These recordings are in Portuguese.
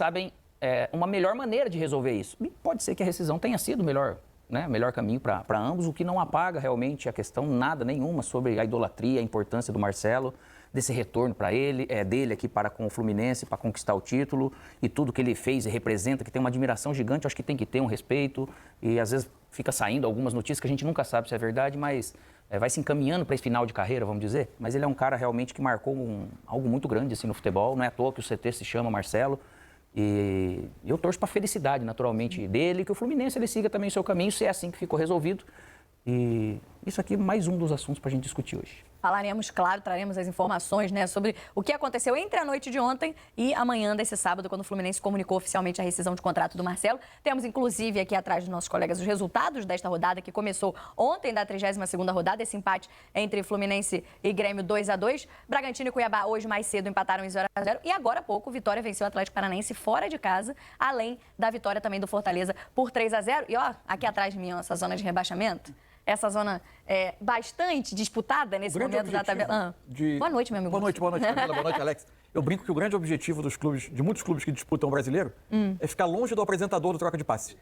sabem uma melhor maneira de resolver isso. E pode ser que a rescisão tenha sido o melhor caminho para ambos, o que não apaga realmente a questão nada nenhuma sobre a idolatria, a importância do Marcelo, desse retorno para ele, dele aqui para com o Fluminense, para conquistar o título e tudo que ele fez e representa, que tem uma admiração gigante, acho que tem que ter um respeito e às vezes fica saindo algumas notícias que a gente nunca sabe se é verdade, mas vai se encaminhando para esse final de carreira, vamos dizer. Mas ele é um cara realmente que marcou algo muito grande assim, no futebol, não é à toa que o CT se chama Marcelo. E eu torço para a felicidade, naturalmente, dele, que o Fluminense ele siga também o seu caminho, se é assim que ficou resolvido. E isso aqui é mais um dos assuntos para a gente discutir hoje. Falaremos, claro, traremos as informações, né, sobre o que aconteceu entre a noite de ontem e amanhã desse sábado, quando o Fluminense comunicou oficialmente a rescisão de contrato do Marcelo. Temos, inclusive, aqui atrás dos nossos colegas os resultados desta rodada, que começou ontem, da 32ª rodada, esse empate entre Fluminense e Grêmio 2-2. Bragantino e Cuiabá, hoje mais cedo, empataram em 0-0. E agora há pouco, Vitória venceu o Atlético Paranaense fora de casa, além da vitória também do Fortaleza por 3-0. E, ó, aqui atrás de mim, ó, essa zona de rebaixamento. Essa zona é bastante disputada nesse momento da tabela. Boa noite, meu amigo. Boa noite, Camila. Boa noite, Alex. Eu brinco que o grande objetivo dos clubes, de muitos clubes que disputam o brasileiro, é ficar longe do apresentador do troca de passe.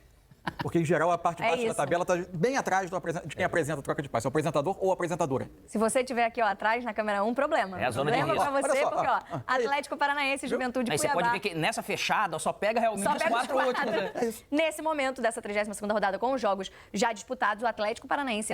Porque, em geral, a parte de baixo da tabela está bem atrás de quem apresenta a troca de passe. É o apresentador ou a apresentadora. Se você estiver aqui, ó, atrás, na câmera 1, problema. É a zona de risco. Problema pra você, porque, ó, Atlético Paranaense, Juventude, Aí Cuiabá. você pode ver que nessa fechada só pega realmente os 4 últimos. Nesse momento dessa 32ª rodada, com os jogos já disputados, o Atlético Paranaense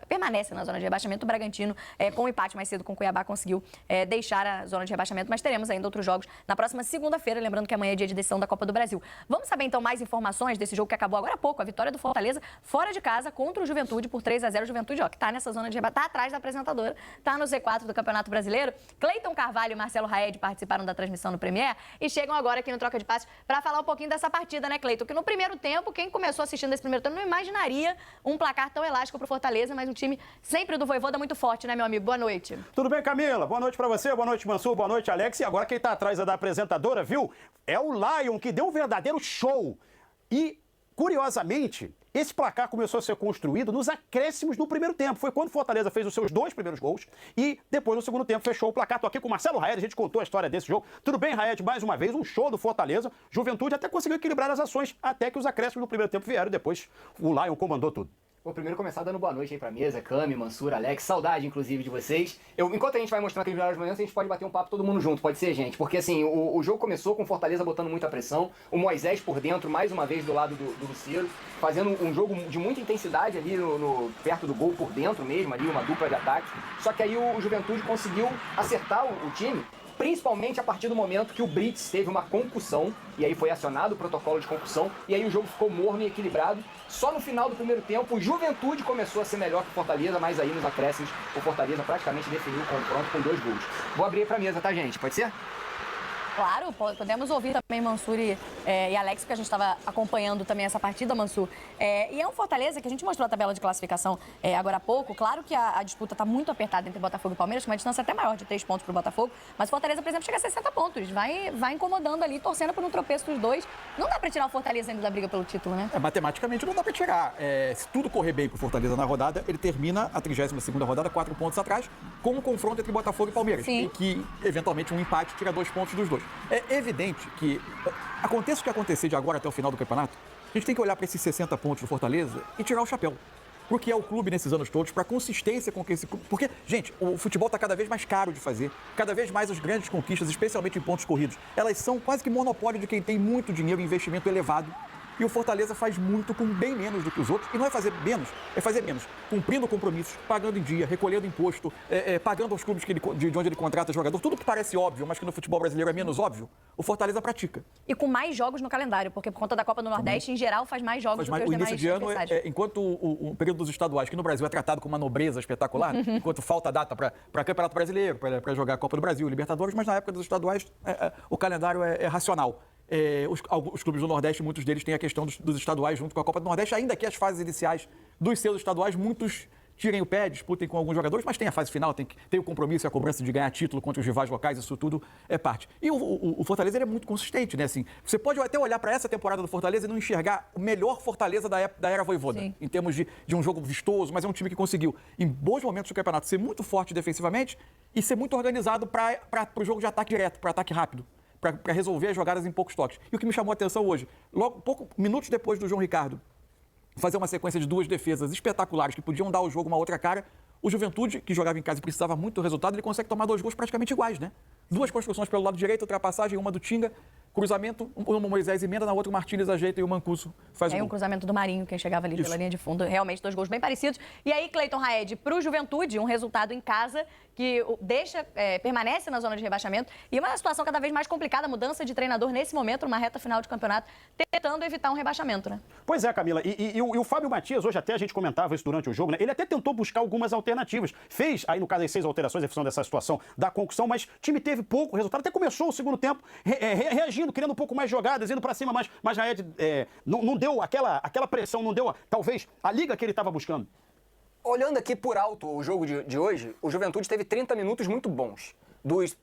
permanece na zona de rebaixamento. O Bragantino, com o empate mais cedo com o Cuiabá, conseguiu deixar a zona de rebaixamento, mas teremos ainda outros jogos na próxima segunda-feira, lembrando que amanhã é dia de decisão da Copa do Brasil. Vamos saber, então, mais informações desse jogo que acabou agora há pouco, a vitória do Fortaleza fora de casa contra o Juventude por 3-0. Juventude, ó, que tá nessa zona de rebaixamento, tá atrás da apresentadora, tá no Z4 do Campeonato Brasileiro. Cleiton Carvalho e Marcelo Raed participaram da transmissão no Premier e chegam agora aqui no Troca de Passes para falar um pouquinho dessa partida, né, Cleiton? Que no primeiro tempo, quem começou assistindo esse primeiro tempo não imaginaria um placar tão elástico pro Fortaleza, mas um time sempre do Vojvoda muito forte, né, meu amigo? Boa noite. Tudo bem, Camila? Boa noite pra você, boa noite, Mansur, boa noite, Alex. E agora quem tá atrás é da apresentadora, viu? É o Lion, que deu um verdadeiro show. E, curiosamente, esse placar começou a ser construído nos acréscimos do primeiro tempo. Foi quando o Fortaleza fez os seus 2 primeiros gols e depois, no segundo tempo, fechou o placar. Tô aqui com o Marcelo Raed, a gente contou a história desse jogo. Tudo bem, Raed? Mais uma vez, um show do Fortaleza. Juventude até conseguiu equilibrar as ações, até que os acréscimos do primeiro tempo vieram e depois o Lion comandou tudo. Vou primeiro começar dando boa noite aí pra mesa, Cami, Mansur, Alex, saudade inclusive de vocês. Enquanto a gente vai mostrar aqui os melhores momentos, a gente pode bater um papo todo mundo junto, pode ser, gente? Porque assim, o jogo começou com o Fortaleza botando muita pressão, o Moisés por dentro, mais uma vez do lado do Lucero, fazendo um jogo de muita intensidade ali perto do gol por dentro mesmo, ali uma dupla de ataque. Só que aí o Juventude conseguiu acertar o time, principalmente a partir do momento que o Brits teve uma concussão, e aí foi acionado o protocolo de concussão, e aí o jogo ficou morno e equilibrado. Só no final do primeiro tempo, o Juventude começou a ser melhor que o Fortaleza, mas aí nos acréscimos, o Fortaleza praticamente definiu o confronto com 2 gols. Vou abrir pra mesa, tá, gente? Pode ser? Claro, podemos ouvir também Mansur e Alex, porque a gente estava acompanhando também essa partida, Mansur. E é um Fortaleza que a gente mostrou a tabela de classificação agora há pouco. Claro que a disputa está muito apertada entre Botafogo e Palmeiras, com uma distância até maior de 3 pontos para o Botafogo. Mas o Fortaleza, por exemplo, chega a 60 pontos. Vai incomodando ali, torcendo por um tropeço dos dois. Não dá para tirar o Fortaleza ainda da briga pelo título, né? Matematicamente não dá para tirar. Se tudo correr bem para o Fortaleza na rodada, ele termina a 32ª rodada 4 pontos atrás, com um confronto entre Botafogo e Palmeiras. Sim. Em que, eventualmente, um empate tira 2 pontos dos dois. É evidente que, aconteça o que acontecer de agora até o final do campeonato, a gente tem que olhar para esses 60 pontos do Fortaleza e tirar o chapéu. Porque é o clube nesses anos todos, para a consistência com que esse clube... Porque, gente, o futebol está cada vez mais caro de fazer, cada vez mais as grandes conquistas, especialmente em pontos corridos, elas são quase que monopólio de quem tem muito dinheiro e investimento elevado. E o Fortaleza faz muito com bem menos do que os outros. E não é fazer menos, é fazer menos. Cumprindo compromissos, pagando em dia, recolhendo imposto, pagando aos clubes de onde ele contrata jogador. Tudo que parece óbvio, mas que no futebol brasileiro é menos óbvio, o Fortaleza pratica. E com mais jogos no calendário, porque por conta da Copa do Nordeste, em geral, faz mais jogos do que os demais adversários. O início de ano, enquanto o período dos estaduais, que no Brasil é tratado com uma nobreza espetacular, enquanto falta data para Campeonato Brasileiro, para jogar a Copa do Brasil, Libertadores, mas na época dos estaduais o calendário é racional. Os clubes do Nordeste, muitos deles têm a questão dos estaduais junto com a Copa do Nordeste, ainda que as fases iniciais dos seus estaduais, muitos tirem o pé, disputem com alguns jogadores, mas tem a fase final, tem o compromisso e a cobrança de ganhar título contra os rivais locais, isso tudo é parte. E o Fortaleza ele é muito consistente, né? Assim, você pode até olhar para essa temporada do Fortaleza e não enxergar o melhor Fortaleza da era Vojvoda, Sim. em termos de um jogo vistoso, mas é um time que conseguiu, em bons momentos do campeonato, ser muito forte defensivamente e ser muito organizado para o jogo de ataque direto, para ataque rápido. para resolver as jogadas em poucos toques. E o que me chamou a atenção hoje, logo minutos depois do João Ricardo fazer uma sequência de 2 defesas espetaculares que podiam dar ao jogo uma outra cara, o Juventude, que jogava em casa e precisava muito do resultado, ele consegue tomar 2 gols praticamente iguais, né? 2 construções pelo lado direito, ultrapassagem, uma do Tinga, cruzamento, uma Moisés emenda, na outra o Martínez ajeita e o Mancuso faz o Aí gol. um cruzamento do Marinho, quem chegava ali pela linha de fundo. Realmente, 2 gols bem parecidos. E aí, Cleiton Raed, para o Juventude, um resultado em casa que permanece na zona de rebaixamento. E uma situação cada vez mais complicada, mudança de treinador nesse momento, numa reta final de campeonato, tentando evitar um rebaixamento, né? Pois é, Camila. E o Fábio Matias, hoje até a gente comentava isso durante o jogo, né? Ele até tentou buscar algumas alternativas. Fez, aí no caso, as 6 alterações em função dessa situação da concussão, mas o time teve pouco resultado. Até começou o segundo tempo reagindo, criando um pouco mais jogadas, indo pra cima, mas Raed não deu aquela pressão, não deu, talvez, a liga que ele estava buscando. Olhando aqui por alto o jogo de hoje, o Juventude teve 30 minutos muito bons. Dos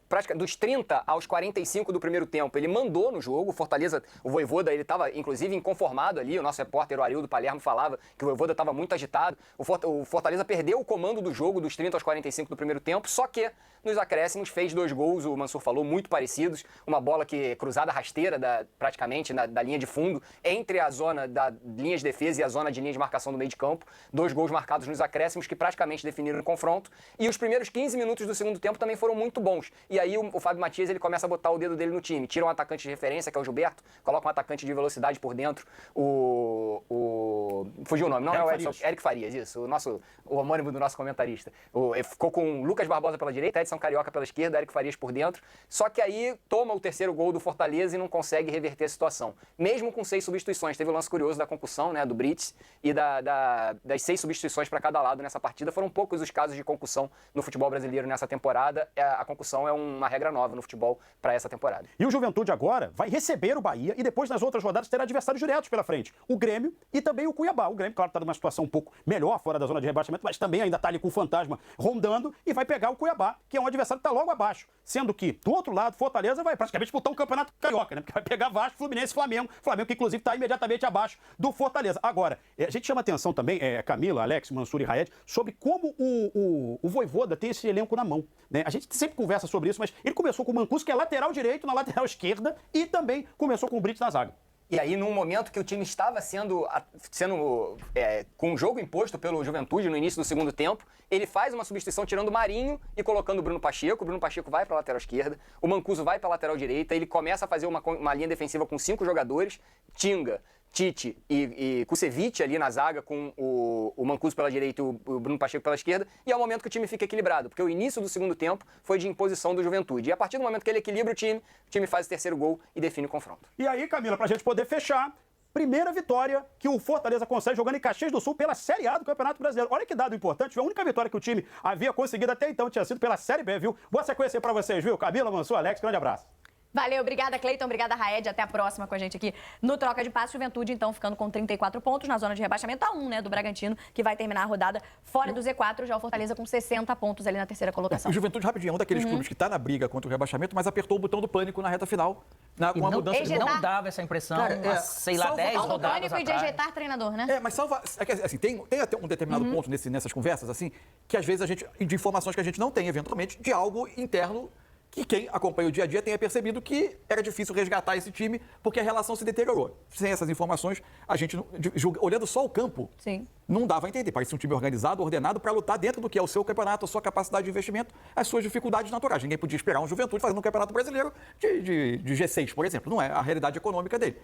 30 aos 45 do primeiro tempo, ele mandou no jogo. O Fortaleza, o Vojvoda, ele estava inclusive inconformado ali. O nosso repórter, o Arildo Palermo, falava que o Vojvoda estava muito agitado. O Fortaleza perdeu o comando do jogo dos 30 aos 45 do primeiro tempo, só que nos acréscimos fez 2 gols, o Mansur falou, muito parecidos. Uma bola que cruzada rasteira, praticamente, da linha de fundo, entre a zona da linha de defesa e a zona de linha de marcação do meio de campo. 2 gols marcados nos acréscimos que praticamente definiram o confronto. E os primeiros 15 minutos do segundo tempo também foram muito bons. E aí o Fábio Matias, ele começa a botar o dedo dele no time. Tira um atacante de referência, que é o Gilberto, coloca um atacante de velocidade por dentro, fugiu o nome, não é o Edson, Eric Farias, isso, o homônimo do nosso comentarista. Ficou com Lucas Barbosa pela direita, Edson Carioca pela esquerda, Eric Farias por dentro. Só que aí toma o terceiro gol do Fortaleza e não consegue reverter a situação. Mesmo com 6 substituições. Teve o lance curioso da concussão, né, do Brits, e das 6 substituições para cada lado nessa partida. Foram poucos os casos de concussão no futebol brasileiro nessa temporada. A concussão é uma regra nova no futebol para essa temporada. E o Juventude agora vai receber o Bahia e depois nas outras rodadas terá adversários diretos pela frente. O Grêmio e também o Cuiabá. O Grêmio, claro, está numa situação um pouco melhor fora da zona de rebaixamento, mas também ainda está ali com o fantasma rondando e vai pegar o Cuiabá, que é um adversário que está logo abaixo. Sendo que, do outro lado, Fortaleza vai praticamente disputar um campeonato carioca, né? Porque vai pegar Vasco, Fluminense e Flamengo. Flamengo que, inclusive, está imediatamente abaixo do Fortaleza. Agora, a gente chama atenção também, Camila, Alex, Mansur e Raed, sobre como o Vojvoda tem esse elenco na mão, né? A gente sempre conversa sobre isso, mas ele começou com o Mancuso, que é lateral direito, na lateral esquerda, e também começou com o Brits na zaga. E aí, num momento que o time estava sendo com o jogo imposto pelo Juventude no início do segundo tempo, ele faz uma substituição tirando o Marinho e colocando o Bruno Pacheco. O Bruno Pacheco vai para a lateral esquerda, o Mancuso vai para a lateral direita, ele começa a fazer uma linha defensiva com 5 jogadores, Tinga, Tite e Kusevich ali na zaga, com o Mancuso pela direita e o Bruno Pacheco pela esquerda, e é o momento que o time fica equilibrado, porque o início do segundo tempo foi de imposição do Juventude. E a partir do momento que ele equilibra o time faz o terceiro gol e define o confronto. E aí, Camila, pra gente poder fechar, primeira vitória que o Fortaleza consegue jogando em Caxias do Sul pela Série A do Campeonato Brasileiro. Olha que dado importante, a única vitória que o time havia conseguido até então tinha sido pela Série B, viu? Boa sequência pra vocês, viu? Camila, Mansur, Alex, grande abraço. Valeu, obrigada, Cleiton, obrigada, Raed. Até a próxima com a gente aqui no Troca de Passos. Juventude, então, ficando com 34 pontos na zona de rebaixamento, a 1, né, do Bragantino, que vai terminar a rodada fora do Z4. Já o Fortaleza com 60 pontos ali na terceira colocação. O Juventude, rapidinho, é um daqueles clubes que está na briga contra o rebaixamento, mas apertou o botão do pânico na reta final, com a mudança de ejetar. Não dava essa impressão, Cara, sei lá, salva 10 Então, o rodadas pânico e de atrás. ejetar treinador, né? Mas salva. Assim, tem até um determinado ponto nessas conversas, assim, que às vezes de informações que a gente não tem, eventualmente, de algo interno que quem acompanha o dia a dia tenha percebido que era difícil resgatar esse time porque a relação se deteriorou. Sem essas informações, a gente, olhando só o campo, Sim. não dava a entender. Parecia um time organizado, ordenado, para lutar dentro do que é o seu campeonato, a sua capacidade de investimento, as suas dificuldades naturais. Ninguém podia esperar um Juventude fazendo um campeonato brasileiro de G6, por exemplo. Não é a realidade econômica dele.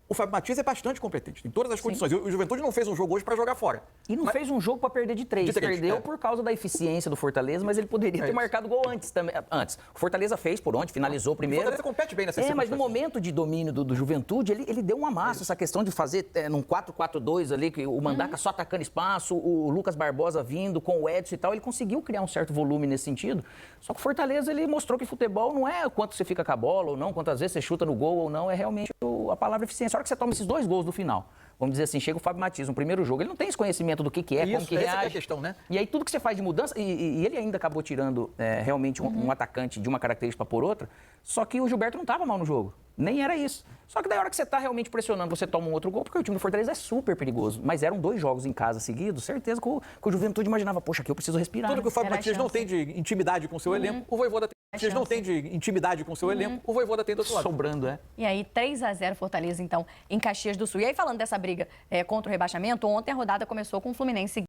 O Fábio Matias é bastante competente, em todas as condições. O Juventude não fez um jogo hoje para jogar fora. E não fez um jogo para perder de 3. Perdeu por causa da eficiência do Fortaleza, mas ele poderia ter marcado gol antes também. O Fortaleza fez por onde, finalizou primeiro. O Fortaleza compete bem nessa mas no momento de domínio do Juventude, ele deu um amasso. Essa questão de fazer num 4-4-2 ali, que o Mandaca só atacando espaço, o Lucas Barbosa vindo com o Edson e tal, ele conseguiu criar um certo volume nesse sentido. Só que o Fortaleza, ele mostrou que futebol não é quanto você fica com a bola ou não, quantas vezes você chuta no gol ou não, é realmente a palavra eficiência. A hora que você toma esses 2 gols no final, vamos dizer assim, chega o Fábio Matias no primeiro jogo, ele não tem esse conhecimento do que é, como que reage. Essa é a questão, né? E aí tudo que você faz de mudança, e ele ainda acabou tirando realmente um atacante de uma característica por outra, só que o Gilberto não estava mal no jogo, nem era isso. Só que daí a hora que você está realmente pressionando, você toma um outro gol, porque o time do Fortaleza é super perigoso, mas eram 2 jogos em casa seguidos, certeza que o Juventude imaginava, poxa, aqui eu preciso respirar. Tudo que o Fábio Matias não tem de intimidade com o seu elenco, o Vojvoda tem. Vocês não têm de intimidade com o seu elenco, o Vojvoda tem do outro lado. Sobrando, é. E aí, 3-0 Fortaleza, então, em Caxias do Sul. E aí, falando dessa briga contra o rebaixamento, ontem a rodada começou com o Fluminense